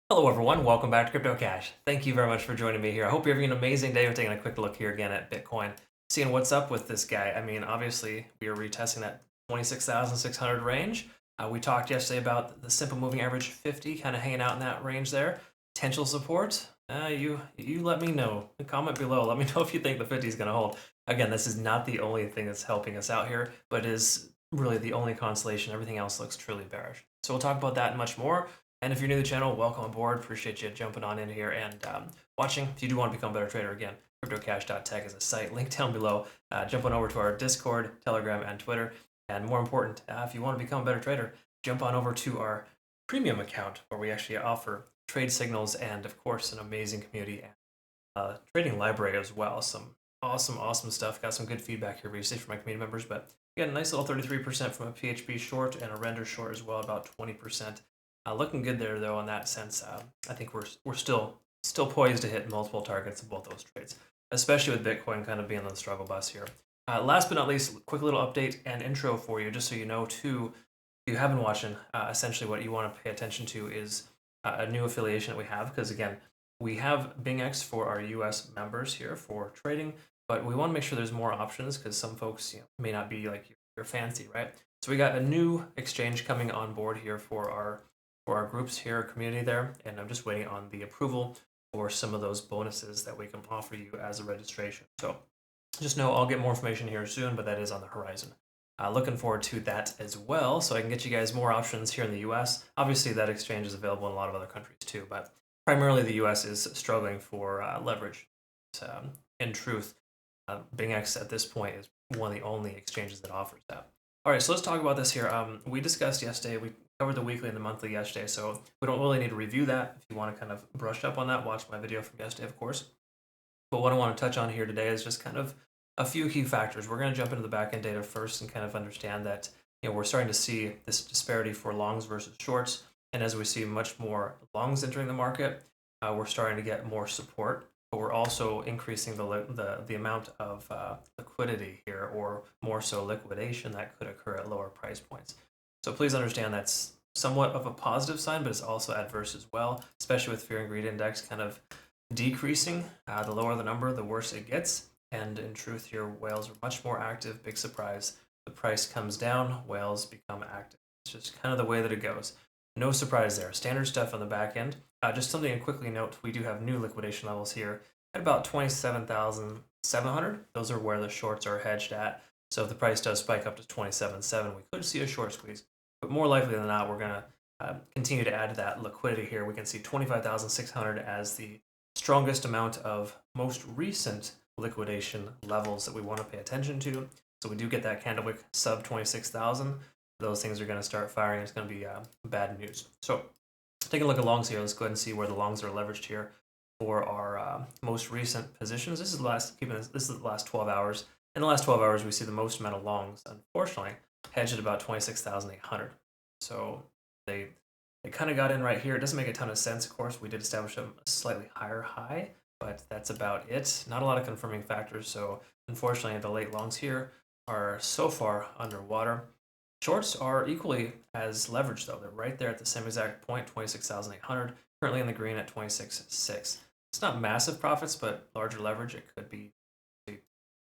Hello everyone, welcome back to Crypto Cash. Thank you very much for joining me here. I hope you're having an amazing day. We're taking a quick look here again at Bitcoin, seeing what's up with this guy. I mean, obviously we are retesting that 26,600 range. We talked yesterday about the simple moving average 50, kind of hanging out in that range there. Potential support, you let me know. Comment below. Let me know if you think the 50 is going to hold. Again, this is not the only thing that's helping us out here, but is really the only consolation. Everything else looks truly bearish. So we'll talk about that and much more. And if you're new to the channel, welcome aboard. Appreciate you jumping on in here and watching. If you do want to become a better trader, again, cryptocash.tech is a site. Link down below. Jump on over to our Discord, Telegram, and Twitter. And more important, if you want to become a better trader, jump on over to our premium account where we actually offer trade signals and, of course, an amazing community and trading library as well. Some awesome stuff. Got some good feedback here recently from my community members. But again, a nice little 33% from a PHP short and a render short as well, about 20%. Looking good there though in that sense. I think we're still poised to hit multiple targets in both those trades, especially with Bitcoin kind of being on the struggle bus here. Last but not least, quick little update and intro for you, just so you know too. If you have been watching, essentially what you want to pay attention to is a new affiliation that we have, because again, we have BingX for our US members here for trading, but we want to make sure there's more options because some folks may not be like your fancy, right? So we got a new exchange coming on board here for our groups here, our community there, and I'm just waiting on the approval for some of those bonuses that we can offer you as a registration. So just know I'll get more information here soon, but that is on the horizon. Looking forward to that as well, so I can get you guys more options here in the US. Obviously, that exchange is available in a lot of other countries too, but primarily the US is struggling for leverage. In truth, BingX at this point is one of the only exchanges that offers that. All right, so let's talk about this here. We discussed yesterday, we covered the weekly and the monthly yesterday, so we don't really need to review that. If you want to kind of brush up on that, watch my video from yesterday, of course. But what I want to touch on here today is just kind of a few key factors. We're going to jump into the backend data first and kind of understand that we're starting to see this disparity for longs versus shorts. And as we see much more longs entering the market, we're starting to get more support, but we're also increasing the amount of liquidity here, or more so liquidation that could occur at lower price points. So please understand that's somewhat of a positive sign, but it's also adverse as well, especially with fear and greed index kind of decreasing. The lower the number, the worse it gets. And in truth, here, whales are much more active. Big surprise. The price comes down, whales become active. It's just kind of the way that it goes. No surprise there. Standard stuff on the back end. Just something to quickly note, we do have new liquidation levels here at about 27,700. Those are where the shorts are hedged at. So if the price does spike up to 27.7, we could see a short squeeze. But more likely than not, we're going to continue to add to that liquidity here. We can see 25,600 as the strongest amount of most recent liquidation levels that we want to pay attention to. So we do get that candlewick sub 26,000. Those things are going to start firing. It's going to be bad news. So taking a look at longs here, let's go ahead and see where the longs are leveraged here for our most recent positions. This is the last 12 hours. In the last 12 hours, we see the most amount of longs, unfortunately, hedged at about 26,800. So they kind of got in right here. It doesn't make a ton of sense, of course. We did establish a slightly higher high, but that's about it. Not a lot of confirming factors. So unfortunately, the late longs here are so far underwater. Shorts are equally as leveraged, though. They're right there at the same exact point, 26,800, currently in the green at 26.6. It's not massive profits, but larger leverage, it could be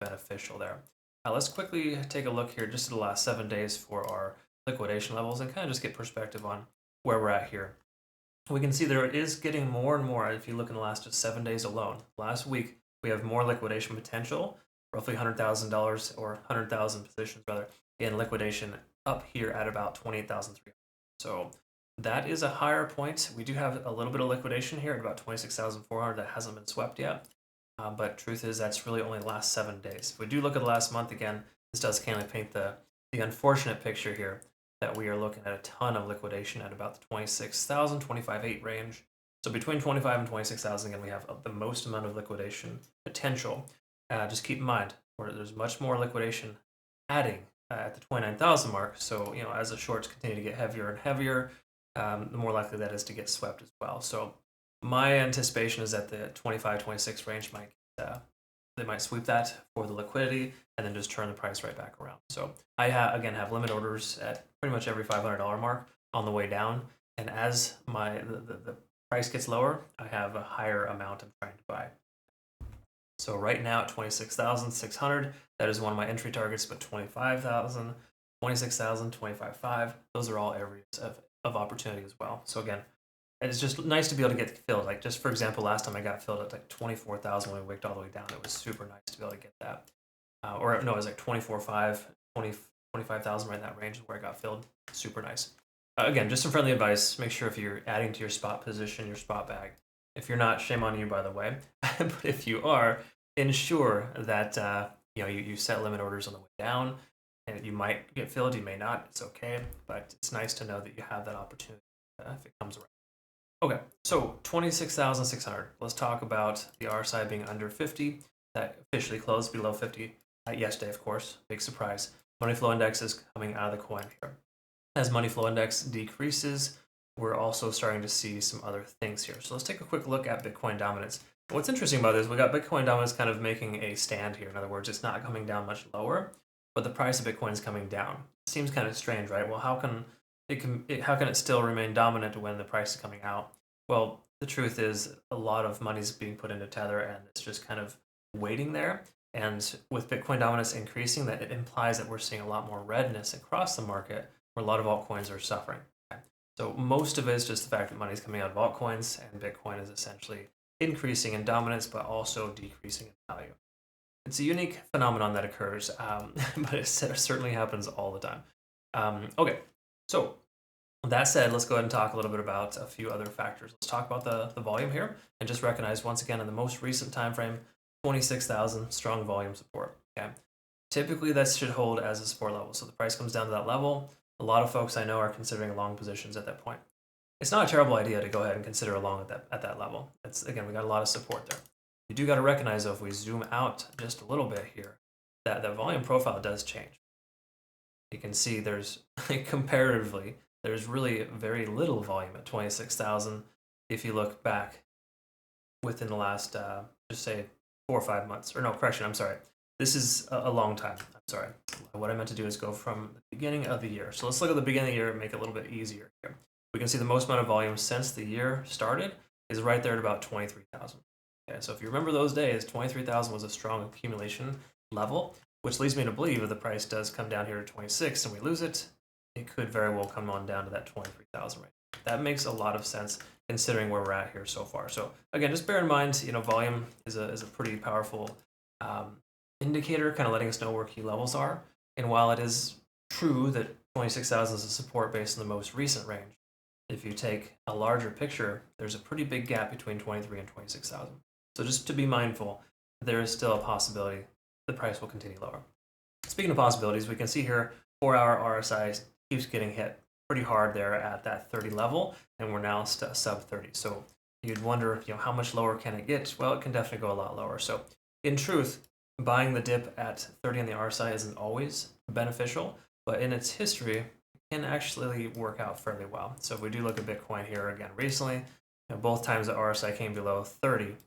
beneficial there. Now let's quickly take a look here just at the last 7 days for our liquidation levels and kind of just get perspective on where we're at here. We can see there is getting more and more. If you look in the last just 7 days alone, last week we have more liquidation potential, roughly $100,000 or 100,000 positions rather in liquidation up here at about 28,300. So that is a higher point. We do have a little bit of liquidation here at about 26,400 that hasn't been swept yet. But truth is that's really only the last 7 days. If we do look at the last month again, this does kind of paint the unfortunate picture here that we are looking at a ton of liquidation at about the 26,000, 25.8 range. So between 25 and 26,000, again, we have the most amount of liquidation potential. Just keep in mind, where there's much more liquidation adding at the 29,000 mark. So, as the shorts continue to get heavier and heavier, the more likely that is to get swept as well. So my anticipation is that the 25, 26 range they might sweep that for the liquidity and then just turn the price right back around. So I again have limit orders at pretty much every $500 mark on the way down. And as the price gets lower, I have a higher amount I'm trying to buy. So right now at 26,600, that is one of my entry targets, but 25,000, 26,000, 25,500, those are all areas of opportunity as well. So again, it's just nice to be able to get filled. Like just for example, last time I got filled at like 24,000 when we wicked all the way down. It was super nice to be able to get that. Or no, it was like 24,500, 25,000 right in that range is where I got filled. Super nice. Again, just some friendly advice. Make sure if you're adding to your spot position, your spot bag. If you're not, shame on you, by the way. But if you are, ensure that you set limit orders on the way down. And you might get filled, you may not. It's okay, but it's nice to know that you have that opportunity if it comes around. Okay, so 26,600. Let's talk about the RSI being under 50. That officially closed below 50 yesterday, of course. Big surprise. Money flow index is coming out of the coin here. As money flow index decreases, we're also starting to see some other things here. So let's take a quick look at Bitcoin dominance. What's interesting about this, we got Bitcoin dominance kind of making a stand here. In other words, it's not coming down much lower, but the price of Bitcoin is coming down. Seems kind of strange, right? Well, how can it still remain dominant when the price is coming out? Well, the truth is a lot of money is being put into Tether, and it's just kind of waiting there. And with Bitcoin dominance increasing, that it implies that we're seeing a lot more redness across the market, where a lot of altcoins are suffering. Okay? So most of it is just the fact that money is coming out of altcoins, and Bitcoin is essentially increasing in dominance, but also decreasing in value. It's a unique phenomenon that occurs, but it certainly happens all the time. Okay, so that said, let's go ahead and talk a little bit about a few other factors. Let's talk about the volume here, and just recognize once again in the most recent time frame, 26,000 strong volume support. Okay, typically that should hold as a support level. So the price comes down to that level. A lot of folks I know are considering long positions at that point. It's not a terrible idea to go ahead and consider a long at that level. Again, we got a lot of support there. You do got to recognize though, if we zoom out just a little bit here, that the volume profile does change. You can see there's comparatively, there's really very little volume at 26,000 if you look back within the last, just say 4 or 5 months. Or no, correction, I'm sorry. This is a long time. I'm sorry. What I meant to do is go from the beginning of the year. So let's look at the beginning of the year and make it a little bit easier here. We can see the most amount of volume since the year started is right there at about 23,000. Okay, so if you remember those days, 23,000 was a strong accumulation level, which leads me to believe if the price does come down here to 26 and we lose it, it could very well come on down to that 23,000 range. That makes a lot of sense considering where we're at here so far. So again, just bear in mind, volume is a pretty powerful indicator, kind of letting us know where key levels are. And while it is true that 26,000 is a support based on the most recent range, if you take a larger picture, there's a pretty big gap between 23 and 26,000. So just to be mindful, there is still a possibility the price will continue lower. Speaking of possibilities, we can see here 4-hour RSI keeps getting hit pretty hard there at that 30 level, and we're now sub 30. So you'd wonder, how much lower can it get? Well, it can definitely go a lot lower. So in truth, buying the dip at 30 on the RSI isn't always beneficial, but in its history, it can actually work out fairly well. So if we do look at Bitcoin here again recently, both times the RSI came below 30,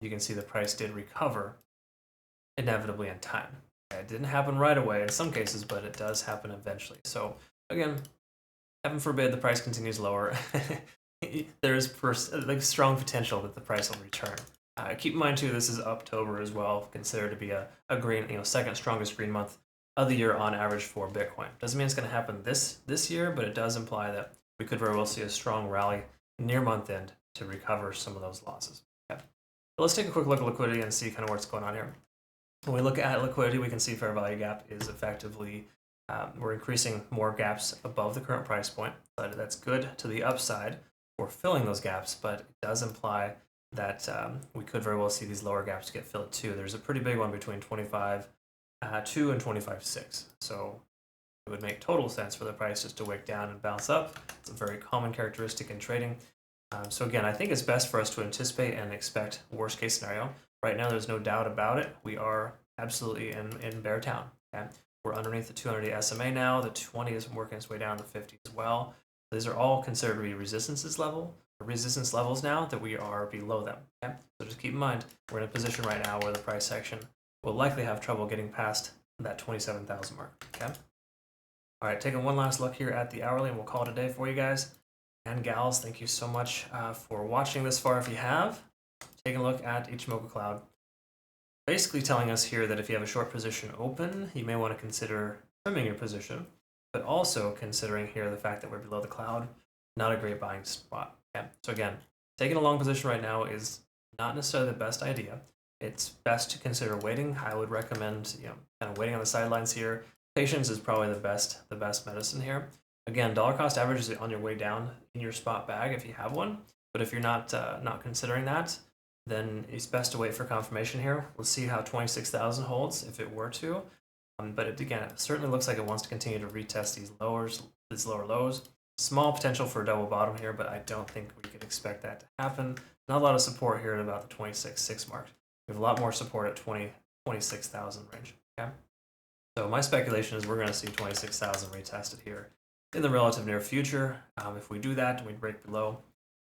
you can see the price did recover inevitably in time. It didn't happen right away in some cases, but it does happen eventually. So again, heaven forbid the price continues lower. There is strong potential that the price will return. Keep in mind too, this is October as well, considered to be a green, second strongest green month of the year on average for Bitcoin. Doesn't mean it's going to happen this year, but it does imply that we could very well see a strong rally near month end to recover some of those losses. Okay. So let's take a quick look at liquidity and see kind of what's going on here. When we look at liquidity, we can see fair value gap is effectively, we're increasing more gaps above the current price point. But that's good to the upside for filling those gaps, but it does imply that we could very well see these lower gaps get filled too. There's a pretty big one between 25.2 and 25.6. So it would make total sense for the price just to wick down and bounce up. It's a very common characteristic in trading. So again, I think it's best for us to anticipate and expect worst case scenario. Right now, there's no doubt about it. We are absolutely in bear town. Okay? We're underneath the 200 SMA now. The 20 is working its way down to 50 as well. These are all considered to be resistance levels now that we are below them. Okay? So just keep in mind, we're in a position right now where the price action will likely have trouble getting past that 27,000 mark. Okay? All right, taking one last look here at the hourly, and we'll call it a day for you guys. And gals, thank you so much for watching this far. If you have, take a look at Hoka Cloud. Basically telling us here that if you have a short position open, you may want to consider trimming your position, but also considering here the fact that we're below the cloud, not a great buying spot. Okay. So again, taking a long position right now is not necessarily the best idea. It's best to consider waiting. I would recommend, kind of waiting on the sidelines here. Patience is probably the best medicine here. Again, dollar cost average is on your way down in your spot bag if you have one, but if you're not considering that, then it's best to wait for confirmation here. We'll see how 26,000 holds if it were to. But again, it certainly looks like it wants to continue to retest these lower lows. Small potential for a double bottom here, but I don't think we could expect that to happen. Not a lot of support here at about the 26.6 mark. We have a lot more support at 26,000 range. Okay. So my speculation is we're going to see 26,000 retested here in the relative near future. If we do that and we break below,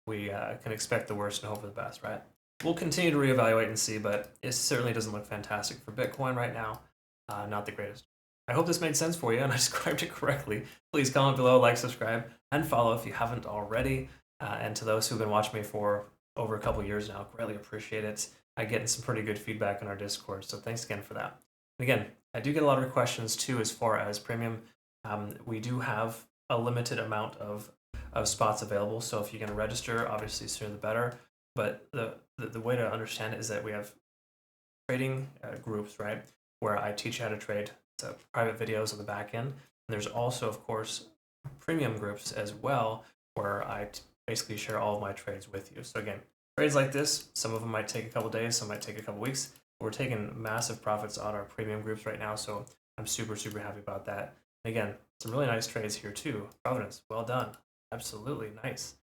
we can expect the worst and hope for the best, right? We'll continue to reevaluate and see, but it certainly doesn't look fantastic for Bitcoin right now. Not the greatest. I hope this made sense for you and I described it correctly. Please comment below, like, subscribe, and follow if you haven't already. And to those who've been watching me for over a couple years now, greatly appreciate it. I get some pretty good feedback in our Discord, so thanks again for that. And again, I do get a lot of questions too as far as premium. We do have a limited amount of spots available, so if you can register, obviously sooner the better. But the way to understand it is that we have trading groups, right, where I teach you how to trade. It's private videos on the back end. And there's also, of course, premium groups as well, where I basically share all of my trades with you. So again, trades like this, some of them might take a couple days, some might take a couple weeks. We're taking massive profits on our premium groups right now, so I'm super, super happy about that. And again, some really nice trades here too. Providence, well done. Absolutely nice.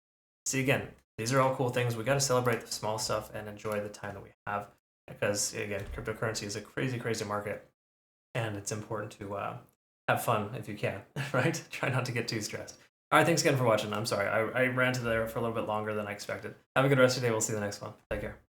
See, again, these are all cool things. We got to celebrate the small stuff and enjoy the time that we have, because again, cryptocurrency is a crazy, crazy market, and it's important to have fun if you can, right? Try not to get too stressed. All right, thanks again for watching. I'm sorry, I ranted there for a little bit longer than I expected. Have a good rest of your day. We'll see you in the next one. Take care.